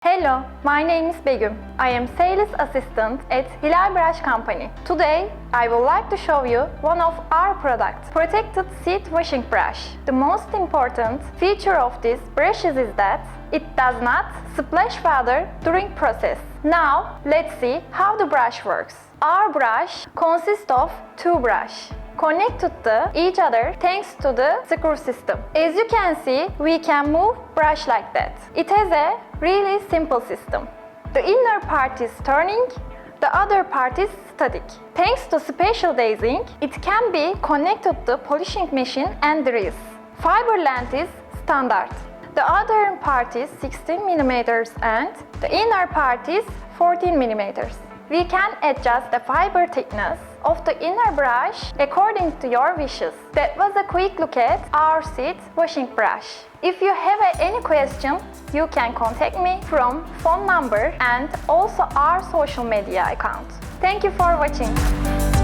Hello, my name is Begüm. I am sales assistant at Hilal Brush Company. Today, I would like to show you one of our products, protected seat washing brush. The most important feature of this brushes is that it does not splash water during process. Now, let's see how the brush works. Our brush consists of two brushes connected to each other thanks to the screw system. As you can see, we can move brush like that. It has a really simple system. The inner part is turning, the other part is static. Thanks to special dazing, it can be connected to polishing machine and drills. Fiber length is standard. The other part is 16 mm and the inner part is 14 mm. We can adjust the fiber thickness of the inner brush according to your wishes. That was a quick look at our seat washing brush. If you have any question, you can contact me from phone number and also our social media account. Thank you for watching.